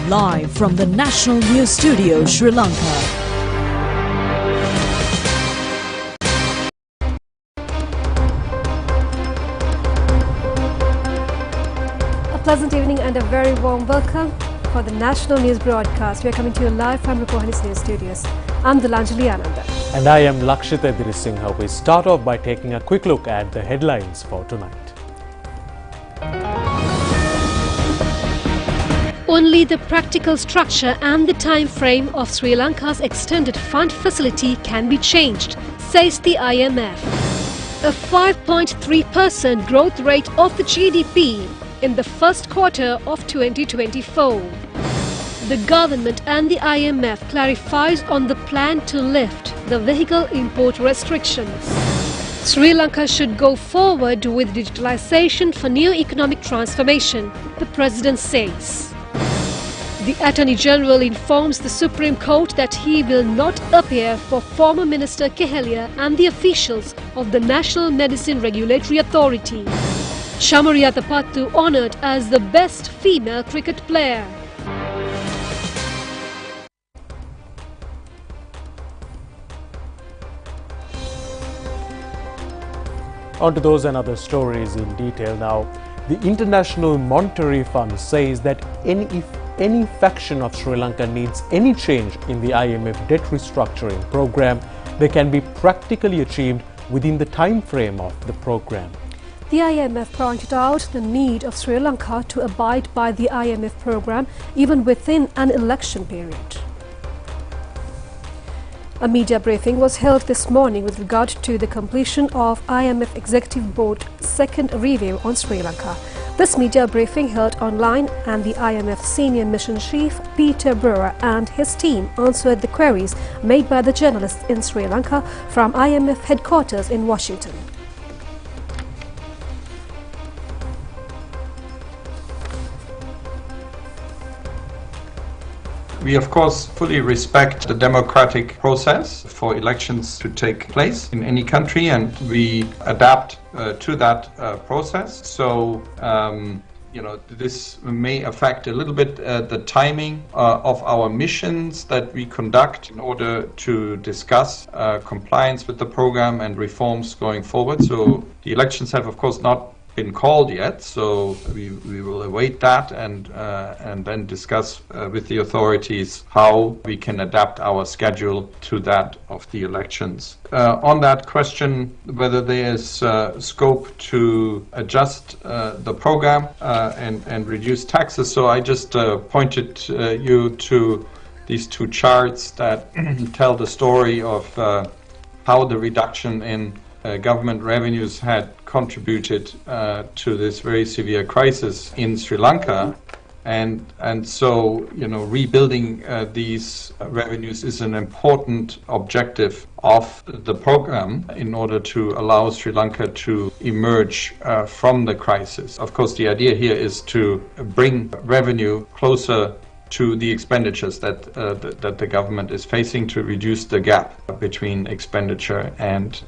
live from the National News Studio, Sri Lanka. A pleasant evening and a very warm welcome for the National News broadcast. We are coming to you live from Rupavahini's News Studios. I'm Dilanjali Ananda. And I am Lakshit Singha. We start off by taking a quick look at the headlines for tonight. Only the practical structure and the time frame of Sri Lanka's extended fund facility can be changed, says the IMF. A 5.3% growth rate of the GDP in the first quarter of 2024. The government and the IMF clarifies on the plan to lift the vehicle import restrictions. Sri Lanka should go forward with digitalization for new economic transformation, the President says. The Attorney General informs the Supreme Court that he will not appear for former Minister Kehelia and the officials of the National Medicine Regulatory Authority. Shamariya Tapattu honoured as the best female cricket player. On to those and other stories in detail now. The International Monetary Fund says that if any faction of Sri Lanka needs any change in the IMF debt restructuring program, they can be practically achieved within the time frame of the program. The IMF pointed out the need of Sri Lanka to abide by the IMF program even within an election period. A media briefing was held this morning with regard to the completion of IMF Executive Board's second review on Sri Lanka. This media briefing held online, and the IMF Senior Mission Chief Peter Brewer and his team answered the queries made by the journalists in Sri Lanka from IMF headquarters in Washington. We, of course, fully respect the democratic process for elections to take place in any country, and we adapt to that process. So, this may affect a little bit the timing of our missions that we conduct in order to discuss compliance with the program and reforms going forward. So the elections have, of course, not been called yet, so we will await that and then discuss with the authorities how we can adapt our schedule to that of the elections. On that question, whether there is scope to adjust the program and reduce taxes, so I just pointed you to these two charts that tell the story of how the reduction in government revenues had contributed to this very severe crisis in Sri Lanka, and so rebuilding these revenues is an important objective of the program in order to allow Sri Lanka to emerge from the crisis. Of course, the idea here is to bring revenue closer to the expenditures that the government is facing, to reduce the gap between expenditure and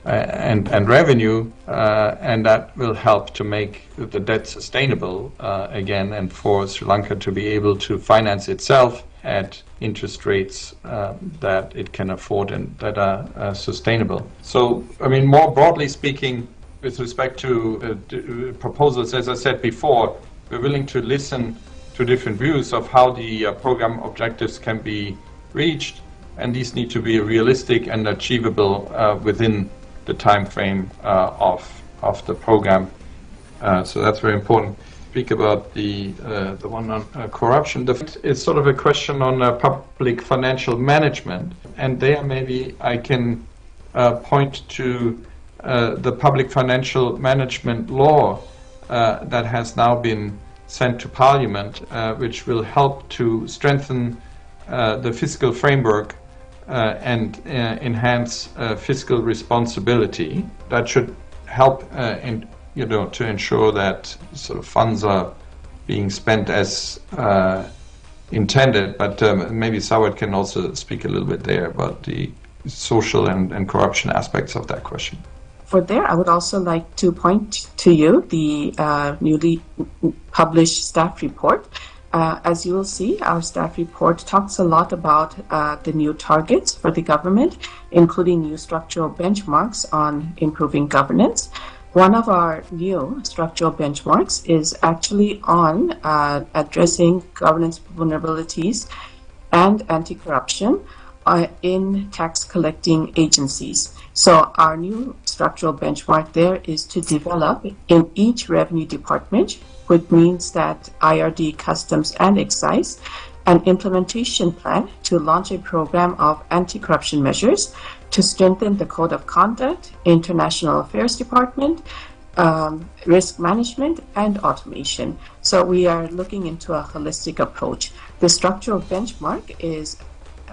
revenue, and that will help to make the debt sustainable again, and for Sri Lanka to be able to finance itself at interest rates that it can afford and that are sustainable. So, I mean, more broadly speaking, with respect to proposals, as I said before, we're willing to listen to different views of how the program objectives can be reached, and these need to be realistic and achievable within the time frame of the program. So that's very important. Speak about the one on corruption. It's sort of a question on public financial management, and there maybe I can point to the public financial management law that has now been sent to Parliament, which will help to strengthen the fiscal framework and enhance fiscal responsibility. That should help to ensure that sort of funds are being spent as intended. But maybe Sawat can also speak a little bit there about the social and corruption aspects of that question. For there, I would also like to point to you the newly published staff report As you will see, our staff report talks a lot about the new targets for the government, including new structural benchmarks on improving governance. One of our new structural benchmarks is actually on addressing governance vulnerabilities and anti-corruption in tax collecting agencies. So our new structural benchmark there is to develop in each revenue department, which means that IRD, Customs and Excise, an implementation plan to launch a program of anti-corruption measures to strengthen the Code of Conduct, International Affairs Department, risk management and automation. So we are looking into a holistic approach. The structural benchmark is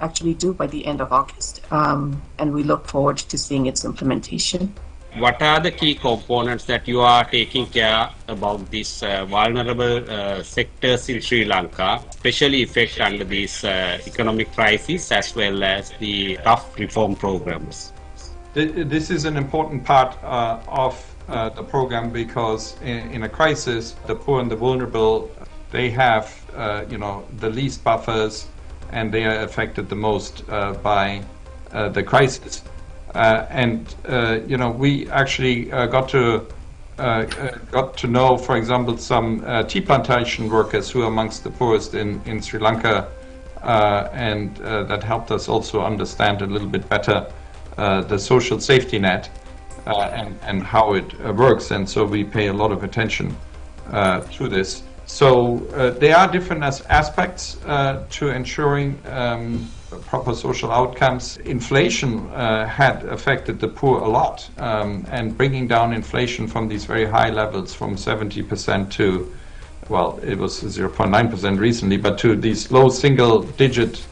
actually due by the end of August, and we look forward to seeing its implementation. What are the key components that you are taking care about these vulnerable sectors in Sri Lanka, especially affected under this economic crisis as well as the tough reform programs? This is an important part of the program because in a crisis, the poor and the vulnerable, they have the least buffers and they are affected the most by the crisis. We actually got to know, for example, some tea plantation workers who are amongst the poorest in Sri Lanka, and that helped us also understand a little bit better the social safety net and how it works. And so we pay a lot of attention to this. So there are different aspects to ensuring proper social outcomes. Inflation had affected the poor a lot, and bringing down inflation from these very high levels from 70% to, well, it was 0.9% recently, but to these low single-digit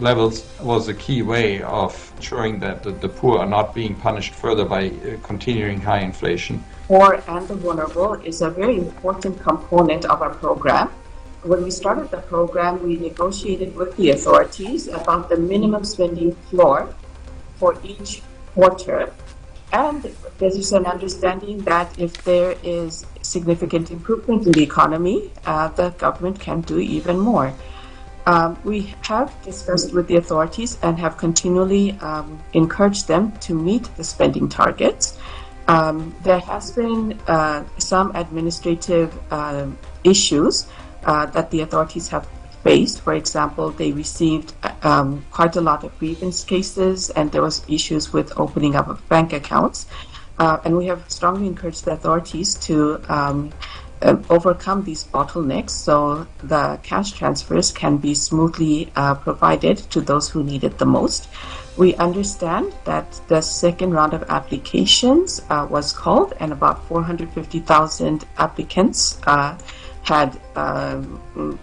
levels was a key way of ensuring that the poor are not being punished further by continuing high inflation. Poor and the vulnerable is a very important component of our program. When we started the program, we negotiated with the authorities about the minimum spending floor for each quarter. And there is an understanding that if there is significant improvement in the economy, the government can do even more. We have discussed with the authorities and have continually encouraged them to meet the spending targets. There has been some administrative issues that the authorities have faced. For example, they received quite a lot of grievance cases, and there was issues with opening up of bank accounts. And we have strongly encouraged the authorities to overcome these bottlenecks so the cash transfers can be smoothly provided to those who need it the most. We understand that the second round of applications was called, and about 450,000 applicants had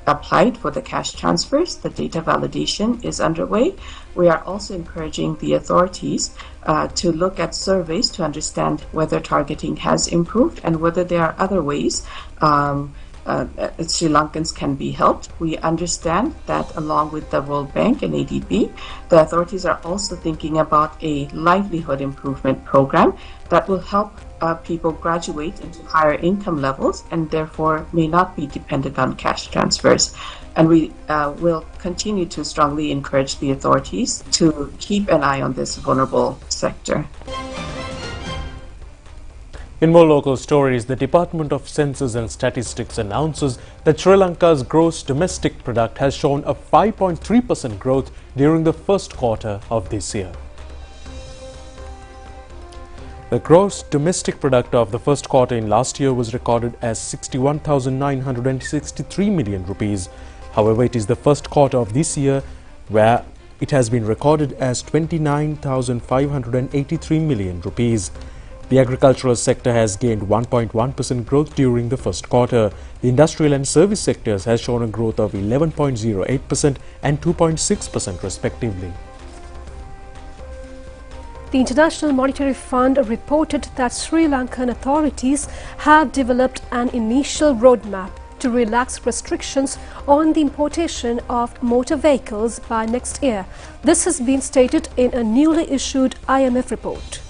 applied for the cash transfers. The data validation is underway. We are also encouraging the authorities to look at surveys to understand whether targeting has improved and whether there are other ways Sri Lankans can be helped. We understand that along with the World Bank and ADB, the authorities are also thinking about a livelihood improvement program that will help people graduate into higher income levels and therefore may not be dependent on cash transfers. And we will continue to strongly encourage the authorities to keep an eye on this vulnerable sector. In more local stories, the Department of Census and Statistics announces that Sri Lanka's gross domestic product has shown a 5.3% growth during the first quarter of this year. The gross domestic product of the first quarter in last year was recorded as 61,963 million rupees. However, it is the first quarter of this year where it has been recorded as 29,583 million rupees. The agricultural sector has gained 1.1% growth during the first quarter. The industrial and service sectors has shown a growth of 11.08% and 2.6% respectively. The International Monetary Fund reported that Sri Lankan authorities have developed an initial roadmap to relax restrictions on the importation of motor vehicles by next year. This has been stated in a newly issued IMF report.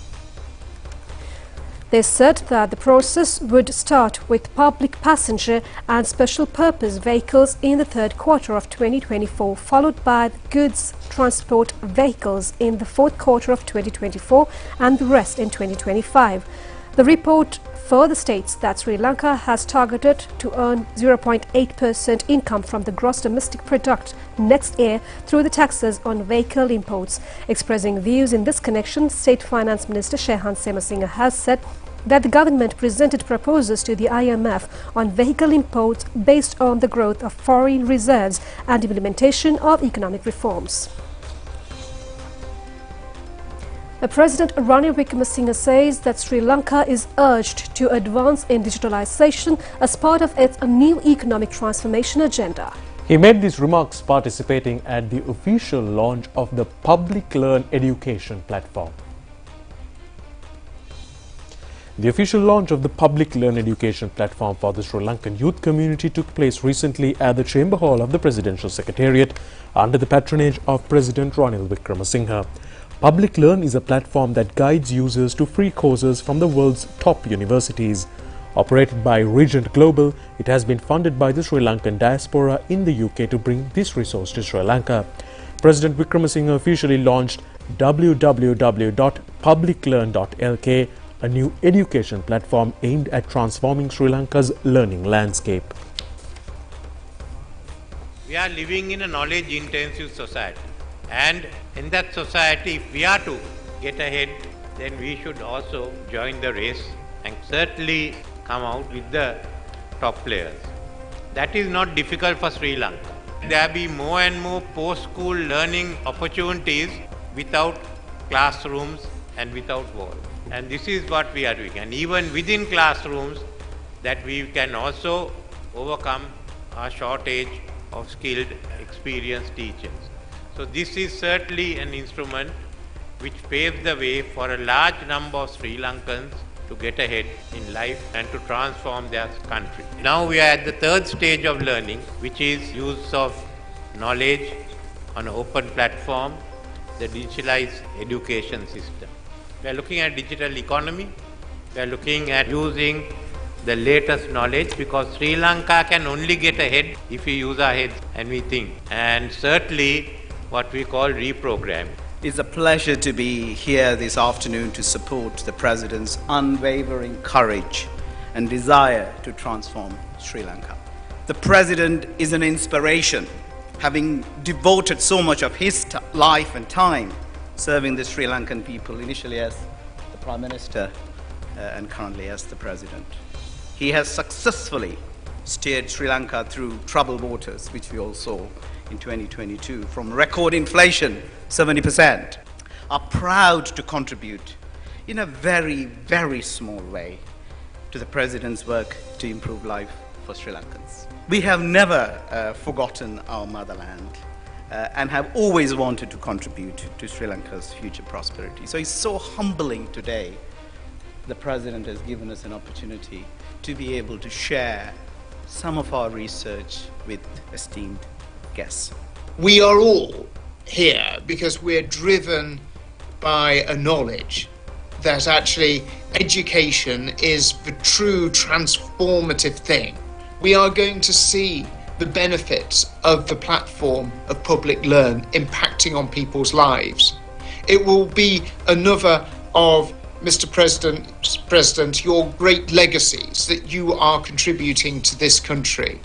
They said that the process would start with public passenger and special purpose vehicles in the third quarter of 2024, followed by goods transport vehicles in the fourth quarter of 2024 and the rest in 2025. The report further states that Sri Lanka has targeted to earn 0.8% income from the gross domestic product next year through the taxes on vehicle imports. Expressing views in this connection, State Finance Minister Shehan Semasinga has said that the government presented proposals to the IMF on vehicle imports based on the growth of foreign reserves and implementation of economic reforms. President Ranil Wickremesinghe says that Sri Lanka is urged to advance in digitalization as part of its new economic transformation agenda. He made these remarks participating at the official launch of the Public Learn Education platform. The official launch of the Public Learn Education platform for the Sri Lankan youth community took place recently at the Chamber Hall of the Presidential Secretariat under the patronage of President Ranil Wickremesinghe. Public Learn is a platform that guides users to free courses from the world's top universities. Operated by Regent Global, it has been funded by the Sri Lankan diaspora in the UK to bring this resource to Sri Lanka. President Wickremesinghe officially launched www.publiclearn.lk, a new education platform aimed at transforming Sri Lanka's learning landscape. We are living in a knowledge-intensive society. And in that society, if we are to get ahead, then we should also join the race and certainly come out with the top players. That is not difficult for Sri Lanka. There will be more and more post-school learning opportunities without classrooms and without walls. And this is what we are doing. And even within classrooms, that we can also overcome our shortage of skilled, experienced teachers. So this is certainly an instrument which paves the way for a large number of Sri Lankans to get ahead in life and to transform their country. Now we are at the third stage of learning, which is use of knowledge on an open platform, the digitalized education system. We are looking at digital economy. We are looking at using the latest knowledge, because Sri Lanka can only get ahead if we use our heads and we think. And certainly what we call reprogramming. It's a pleasure to be here this afternoon to support the President's unwavering courage and desire to transform Sri Lanka. The President is an inspiration, having devoted so much of his life and time serving the Sri Lankan people, initially as the Prime Minister and currently as the President. He has successfully steered Sri Lanka through troubled waters, which we all saw in 2022, from record inflation, 70%, are proud to contribute in a very, very small way to the President's work to improve life for Sri Lankans. We have never forgotten our motherland and have always wanted to contribute to Sri Lanka's future prosperity. So it's so humbling today. The President has given us an opportunity to be able to share some of our research with esteemed guests. We are all here because we're driven by a knowledge that actually education is the true transformative thing. We are going to see the benefits of the platform of Public Learn impacting on people's lives. It will be another of Mr. President, your great legacies that you are contributing to this country,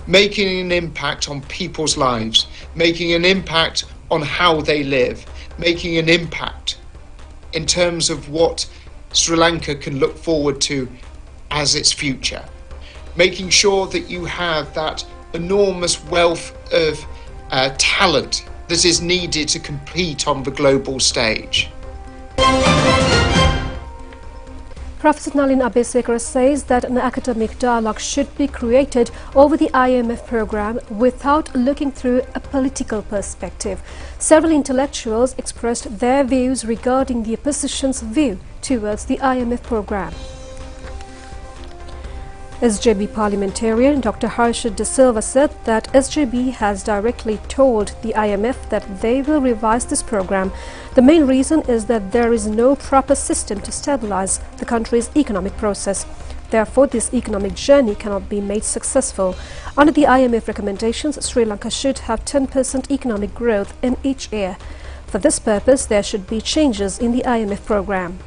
making an impact on people's lives, making an impact on how they live, making an impact in terms of what Sri Lanka can look forward to as its future, making sure that you have that enormous wealth of talent that is needed to compete on the global stage. Professor Nalin Abesekara says that an academic dialogue should be created over the IMF program without looking through a political perspective. Several intellectuals expressed their views regarding the opposition's view towards the IMF program. SJB parliamentarian Dr. Harsha De Silva said that SJB has directly told the IMF that they will revise this program. The main reason is that there is no proper system to stabilize the country's economic process. Therefore, this economic journey cannot be made successful. Under the IMF recommendations, Sri Lanka should have 10% economic growth in each year. For this purpose, there should be changes in the IMF program.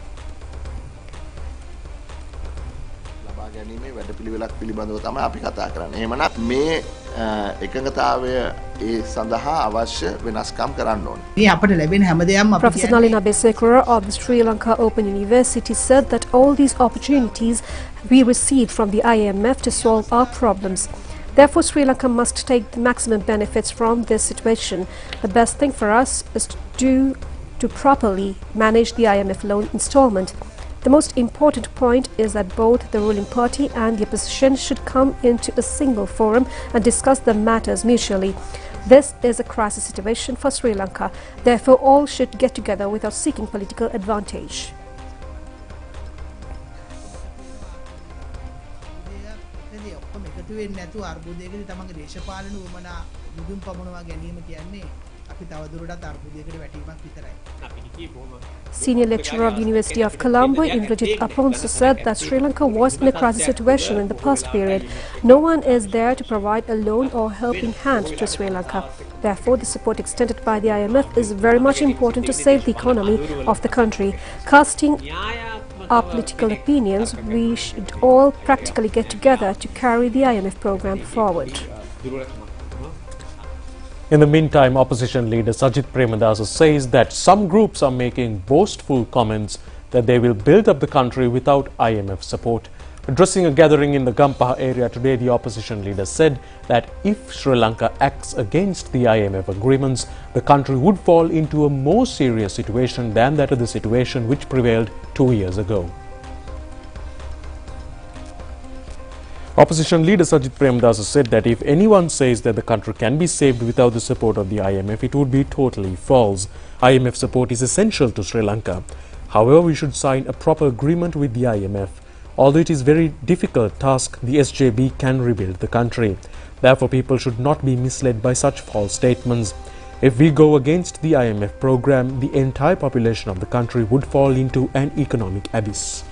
Professor Nalina Besekura of the Sri Lanka Open University said that all these opportunities we received from the IMF to solve our problems. Therefore, Sri Lanka must take the maximum benefits from this situation. The best thing for us is to properly manage the IMF loan installment. The most important point is that both the ruling party and the opposition should come into a single forum and discuss the matters mutually. This is a crisis situation for Sri Lanka. Therefore, all should get together without seeking political advantage. Senior lecturer of the University of Colombo, Indrajit Aponso, said that Sri Lanka was in a crisis situation in the past period. No one is there to provide a loan or helping hand to Sri Lanka. Therefore, the support extended by the IMF is very much important to save the economy of the country. Casting our political opinions, we should all practically get together to carry the IMF program forward. In the meantime, opposition leader Sajith Premadasa says that some groups are making boastful comments that they will build up the country without IMF support. Addressing a gathering in the Gampaha area today, the opposition leader said that if Sri Lanka acts against the IMF agreements, the country would fall into a more serious situation than that of the situation which prevailed 2 years ago. Opposition leader Sajith Premadasa said that if anyone says that the country can be saved without the support of the IMF, it would be totally false. IMF support is essential to Sri Lanka. However, we should sign a proper agreement with the IMF. Although it is a very difficult task, the SJB can rebuild the country. Therefore, people should not be misled by such false statements. If we go against the IMF program, the entire population of the country would fall into an economic abyss.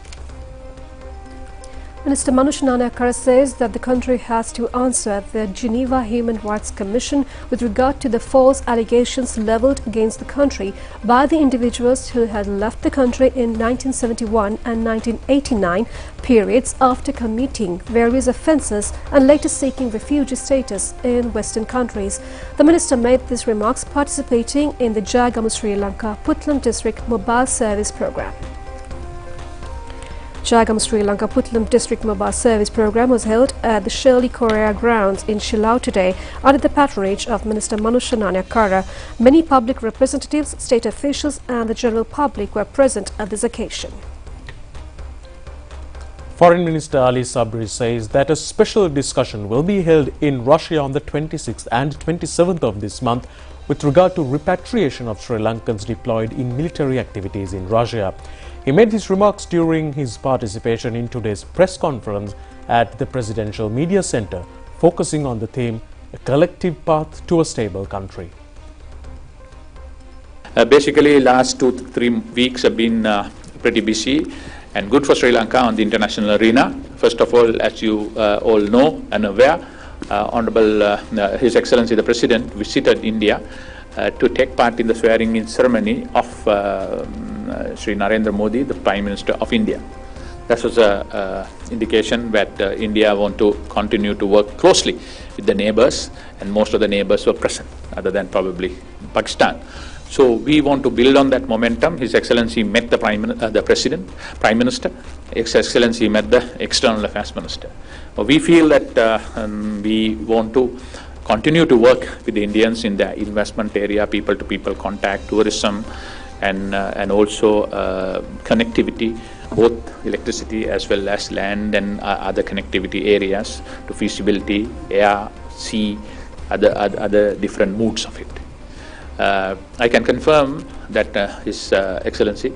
Minister Manush Nanakara says that the country has to answer the Geneva Human Rights Commission with regard to the false allegations levelled against the country by the individuals who had left the country in 1971 and 1989 periods after committing various offences and later seeking refugee status in Western countries. The minister made these remarks participating in the Jagamu Sri Lanka Putlam District Mobile Service Programme. Jagamu Sri Lanka Putlam District Mobile Service Programme was held at the Shirley Correa grounds in Shillong today under the patronage of Minister Manush Nanakara. Many public representatives, state officials and the general public were present at this occasion. Foreign Minister Ali Sabri says that a special discussion will be held in Russia on the 26th and 27th of this month with regard to repatriation of Sri Lankans deployed in military activities in Russia. He made these remarks during his participation in today's press conference at the Presidential Media Centre, focusing on the theme, a collective path to a stable country. Basically, last 2-3 weeks have been pretty busy and good for Sri Lanka on the international arena. First of all, as you all know and aware, Honorable His Excellency the President visited India to take part in the swearing-in ceremony of Sri Narendra Modi, the Prime Minister of India. That was an indication that India want to continue to work closely with the neighbors, and most of the neighbors were present, other than probably Pakistan. So we want to build on that momentum. His Excellency met the Prime Minister. His Excellency met the External Affairs Minister. We feel that we want to continue to work with the Indians in the investment area, people-to-people contact, tourism, and also connectivity, both electricity as well as land and other connectivity areas to feasibility, air, sea, other different moods of it. I can confirm that His Excellency,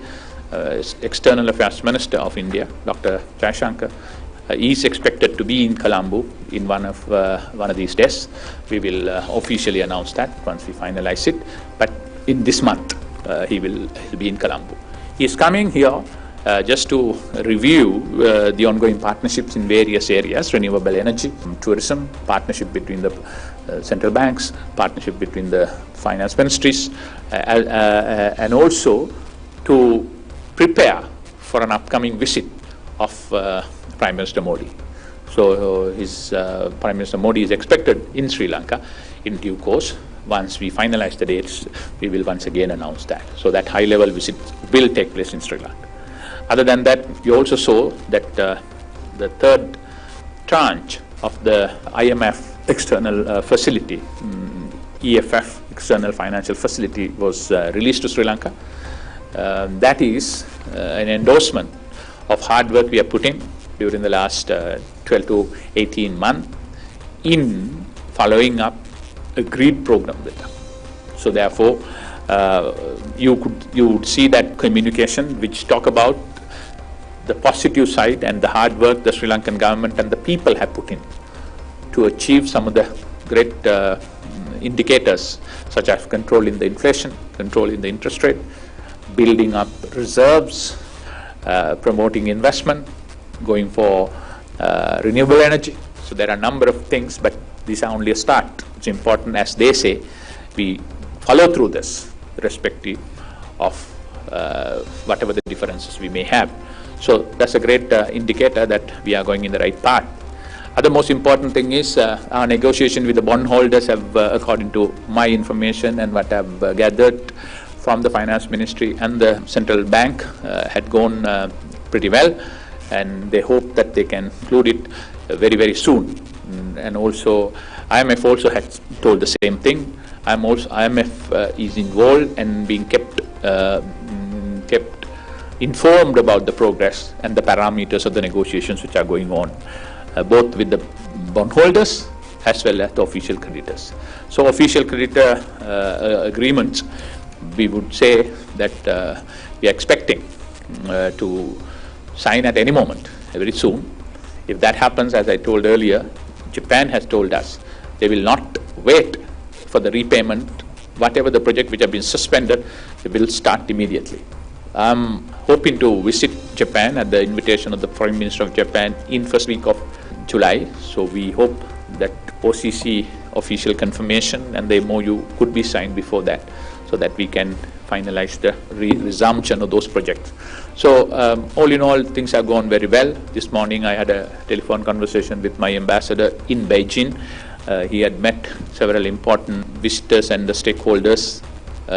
External Affairs Minister of India, Dr. Jaishankar, is expected to be in Colombo in one of these days. We will officially announce that once we finalize it. But in this month, he'll be in Colombo. He is coming here just to review the ongoing partnerships in various areas: renewable energy, tourism, partnership between the central banks, partnership between the finance ministries, and also to prepare for an upcoming visit of Prime Minister Modi. So Prime Minister Modi is expected in Sri Lanka in due course. Once we finalize the dates, we will once again announce that. So that high-level visit will take place in Sri Lanka. Other than that, you also saw that the third tranche of the IMF external facility, EFF, external financial facility, was released to Sri Lanka. That is an endorsement of hard work we have put in during the last 12 to 18 months in following up agreed program with them. So therefore, you would see that communication which talk about the positive side and the hard work the Sri Lankan government and the people have put in to achieve some of the great indicators, such as controlling the inflation, controlling the interest rate, building up reserves, promoting investment, going for renewable energy. So there are a number of things, but these are only a start. It's important, as they say, we follow through this, irrespective of whatever the differences we may have. So that's a great indicator that we are going in the right path. Other most important thing is our negotiation with the bondholders have, according to my information and what I've gathered from the finance ministry and the central bank, had gone pretty well, and they hope that they can conclude it very, very soon. And also IMF also had told the same thing. IMF is involved and being kept informed about the progress and the parameters of the negotiations which are going on, both with the bondholders as well as the official creditors. So official creditor agreements, we would say that we are expecting to sign at any moment, very soon. If that happens, as I told earlier, Japan has told us they will not wait for the repayment. Whatever the project which have been suspended, they will start immediately. I'm hoping to visit Japan at the invitation of the Prime Minister of Japan in first week of July. So we hope that OCC official confirmation and the MOU could be signed before that, so that we can finalize the resumption of those projects. So all in all, things have gone very well. This morning I had a telephone conversation with my ambassador in Beijing. He had met several important visitors and the stakeholders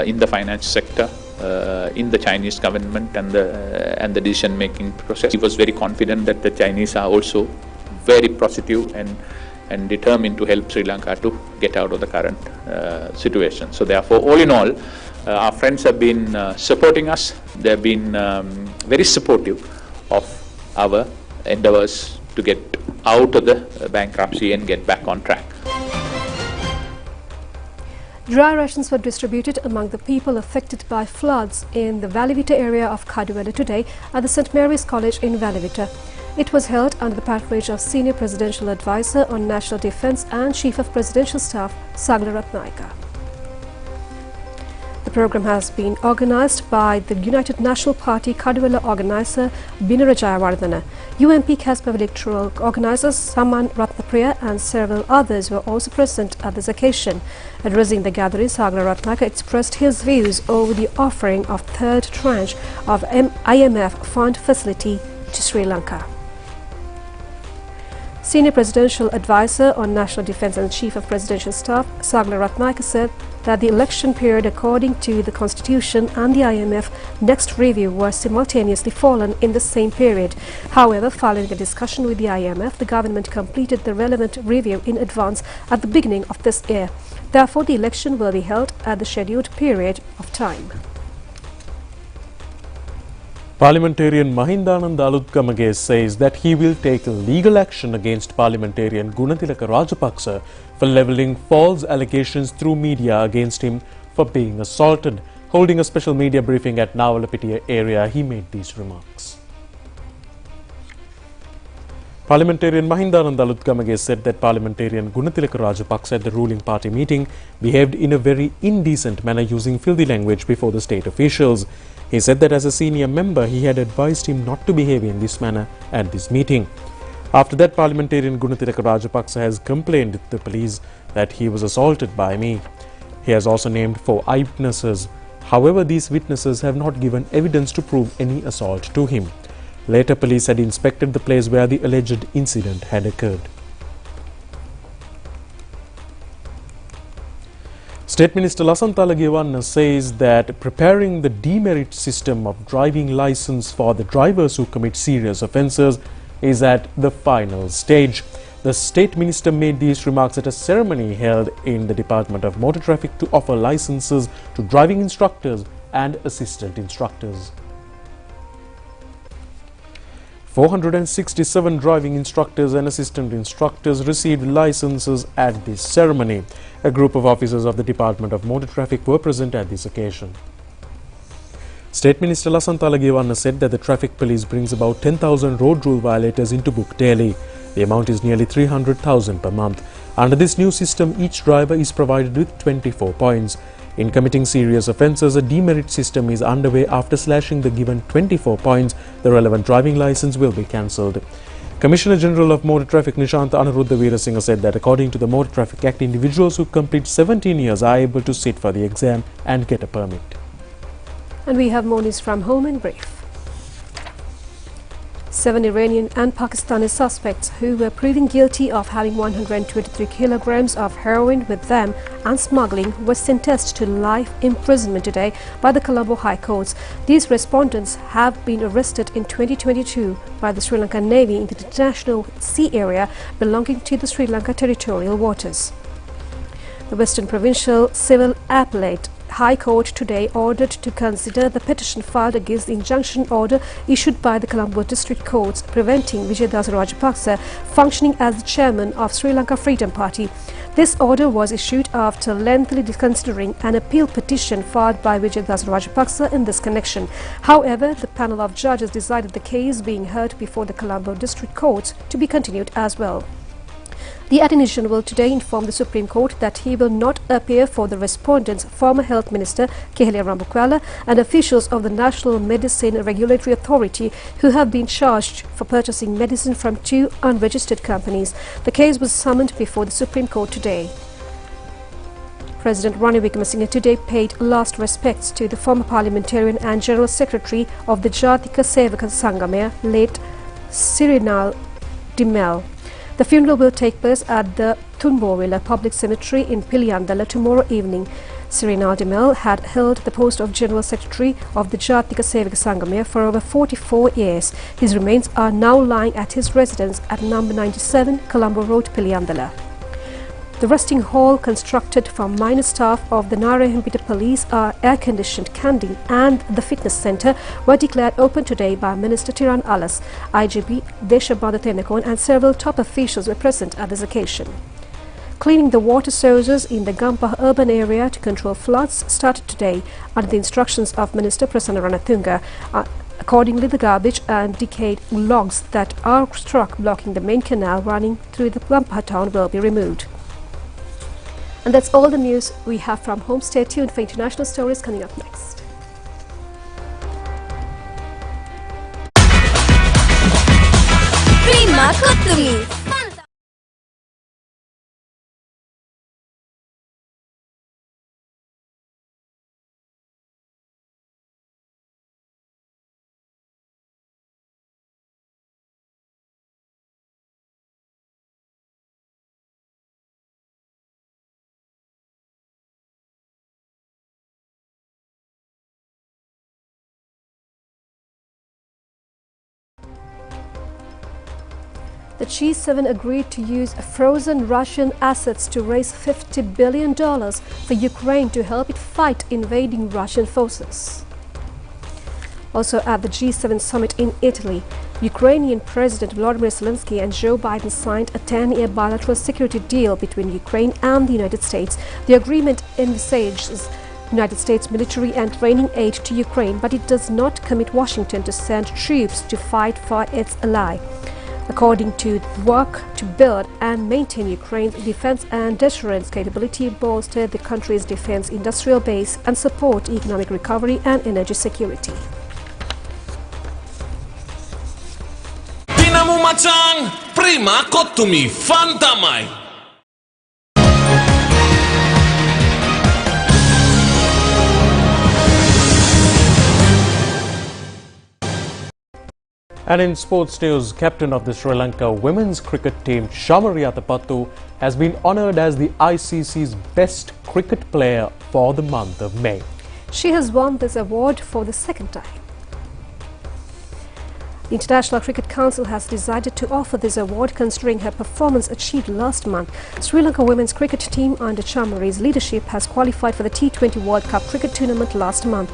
in the finance sector, in the Chinese government and the decision-making process. He was very confident that the Chinese are also very positive and determined to help Sri Lanka to get out of the current situation. So therefore, all in all, our friends have been supporting us. They have been very supportive of our endeavors to get out of the bankruptcy and get back on track. Dry rations were distributed among the people affected by floods in the Valivita area of Kaduwela today at the St. Mary's College in Valivita. It was held under the patronage of Senior Presidential Advisor on National Defence and Chief of Presidential Staff Sagala Ratnayaka. The program has been organised by the United National Party Kaduwela organiser Binara Jayawardena. UMP Kaspa electoral organisers Saman Ratnapriya and several others were also present at this occasion. Addressing the gathering, Sagala Ratnayaka expressed his views over the offering of third tranche of IMF fund facility to Sri Lanka. Senior Presidential Advisor on National Defence and Chief of Presidential Staff Sagala Ratnayaka said that the election period according to the Constitution and the IMF next review were simultaneously fallen in the same period. However, following a discussion with the IMF, the government completed the relevant review in advance at the beginning of this year. Therefore, the election will be held at the scheduled period of time. Parliamentarian Mahindananda Alutkamage says that he will take legal action against Parliamentarian Gunatilaka Rajapaksa for levelling false allegations through media against him for being assaulted. Holding a special media briefing at Nawalapitiya area, he made these remarks. Parliamentarian Mahindananda Lutgamage said that Parliamentarian Gunatilaka Rajapaksa at the ruling party meeting behaved in a very indecent manner using filthy language before the state officials. He said that as a senior member, he had advised him not to behave in this manner at this meeting. After that, Parliamentarian Gunatilaka Rajapaksa has complained to the police that he was assaulted by me. He has also named 4 eyewitnesses. However, these witnesses have not given evidence to prove any assault to him. Later, police had inspected the place where the alleged incident had occurred. State Minister Lasantha Lagewanna says that preparing the demerit system of driving license for the drivers who commit serious offences is at the final stage. The State Minister made these remarks at a ceremony held in the Department of Motor Traffic to offer licenses to driving instructors and assistant instructors. 467 driving instructors and assistant instructors received licenses at this ceremony. A group of officers of the Department of Motor Traffic were present at this occasion. State Minister Lasantha Lagewanna said that the traffic police brings about 10,000 road rule violators into book daily. The amount is nearly 300,000 per month. Under this new system, each driver is provided with 24 points. In committing serious offences, a demerit system is underway. After slashing the given 24 points, the relevant driving licence will be cancelled. Commissioner General of Motor Traffic Nishant Anuruddha Veerasinghe said that according to the Motor Traffic Act, individuals who complete 17 years are able to sit for the exam and get a permit. And we have more news from home in brief. 7 Iranian and Pakistani suspects who were proven guilty of having 123 kilograms of heroin with them and smuggling were sentenced to life imprisonment today by the Colombo High Courts. These respondents have been arrested in 2022 by the Sri Lankan Navy in the international sea area belonging to the Sri Lanka territorial waters. The Western Provincial Civil Appellate High Court today ordered to consider the petition filed against the injunction order issued by the Colombo District Courts preventing Vijayadasa Rajapaksa functioning as the chairman of Sri Lanka Freedom Party. This order was issued after lengthily considering an appeal petition filed by Vijayadasa Rajapaksa in this connection. However, the panel of judges decided the case being heard before the Colombo District Courts to be continued as well. The Attorney General today informed the Supreme Court that he will not appear for the respondents, former Health Minister Kehelia Rambukwala and officials of the National Medicine Regulatory Authority who have been charged for purchasing medicine from 2 unregistered companies. The case was summoned before the Supreme Court today. President Ranil Wickremesinghe today paid last respects to the former parliamentarian and General Secretary of the Jatika Sevaka Sangamaya, late Sirinal Dimel. The funeral will take place at the Thunbovila Public Cemetery in Piliyandala tomorrow evening. Sirinal Dimel had held the post of General Secretary of the Jatika Sevaka Sangamaya for over 44 years. His remains are now lying at his residence at number 97 Colombo Road, Piliyandala. The resting hall constructed from minor staff of the Narayanpeta Police, air-conditioned canteen and the fitness centre were declared open today by Minister Tiran Alas. IGP Deshabanda Tenekon and several top officials were present at this occasion. Cleaning the water sources in the Gampah urban area to control floods started today under the instructions of Minister Prasanna Ranatunga. Accordingly, the garbage and decayed logs that are struck blocking the main canal running through the Gampah town will be removed. And that's all the news we have from home. Stay tuned for international stories coming up next. Prima Kottumi. The G7 agreed to use frozen Russian assets to raise $50 billion for Ukraine to help it fight invading Russian forces. Also at the G7 summit in Italy, Ukrainian President Volodymyr Zelensky and Joe Biden signed a 10-year bilateral security deal between Ukraine and the United States. The agreement envisages United States military and training aid to Ukraine, but it does not commit Washington to send troops to fight for its ally. According to work to build and maintain Ukraine's defense and deterrence capability, bolster the country's defense industrial base and support economic recovery and energy security. Pinamu macang, prima kotumi, fantamai. And in sports news, captain of the Sri Lanka women's cricket team, Shamari Athapattu, has been honoured as the ICC's best cricket player for the month of May. She has won this award for the second time. The International Cricket Council has decided to offer this award considering her performance achieved last month. Sri Lanka women's cricket team under Chamari's leadership has qualified for the T20 World Cup cricket tournament last month.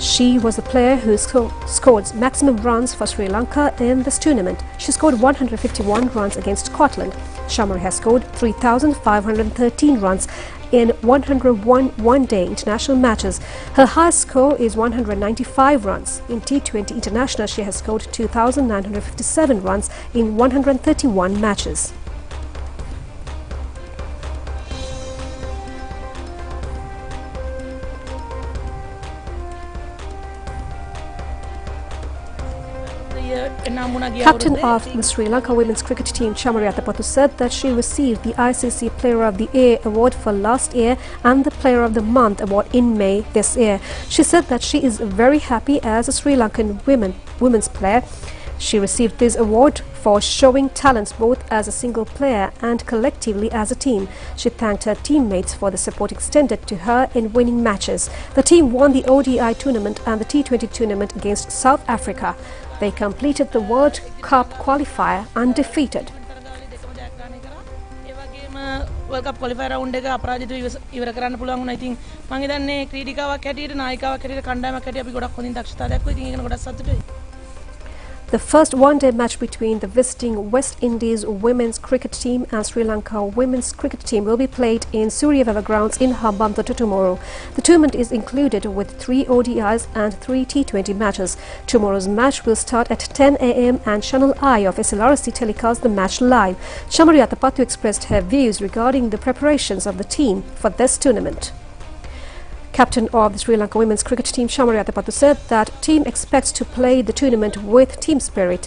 She was the player who scored maximum runs for Sri Lanka in this tournament. She scored 151 runs against Scotland. Shamari has scored 3,513 runs in 101 one-day international matches. Her highest score is 195 runs. In T20 International, she has scored 2,957 runs in 131 matches. Captain of the Sri Lanka women's cricket team, Shamari Athapattu, said that she received the ICC Player of the Year award for last year and the Player of the Month award in May this year. She said that she is very happy as a Sri Lankan women's player. She received this award for showing talents both as a single player and collectively as a team. She thanked her teammates for the support extended to her in winning matches. The team won the ODI tournament and the T20 tournament against South Africa. They completed the World Cup qualifier undefeated. World Cup qualifier round එක අපරාජිතව ඉවර කරන්න පුළුවන් වුණා. ඉතින් මම හිතන්නේ ක්‍රීඩිකාවක් හැටියට නායිකාවක් හැටියට කණ්ඩායමක් හැටියට අපි ගොඩක් හොඳින් දක්ෂතාවය දක්වුවා. ඉතින් ඒක ගැන ගොඩක් සතුටුයි. The first one-day match between the visiting West Indies women's cricket team and Sri Lanka women's cricket team will be played in Suryaveva grounds in Hambantota tomorrow. The tournament is included with 3 ODIs and 3 T20 matches. Tomorrow's match will start at 10 a.m. and ChannelEye of SLRC telecasts the match live. Shamari Athapattu expressed her views regarding the preparations of the team for this tournament. Captain of the Sri Lanka women's cricket team, Shamari Athapattu, said that team expects to play the tournament with team spirit.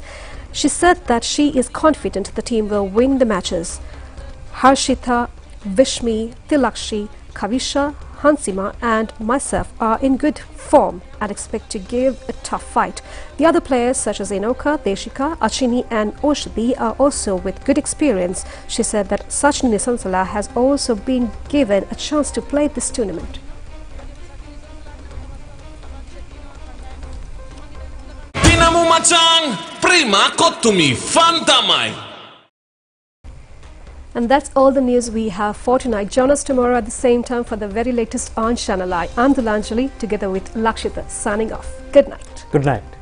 She said that she is confident the team will win the matches. Harshita, Vishmi, Tilakshi, Kavisha, Hansima and myself are in good form and expect to give a tough fight. The other players such as Enoka, Deshika, Achini and Oshadi are also with good experience. She said that Sachin Nisansala has also been given a chance to play this tournament. And that's all the news we have for tonight. Join us tomorrow at the same time for the very latest on ChannelEye. I'm Dulanjali together with Lakshita signing off. Good night. Good night.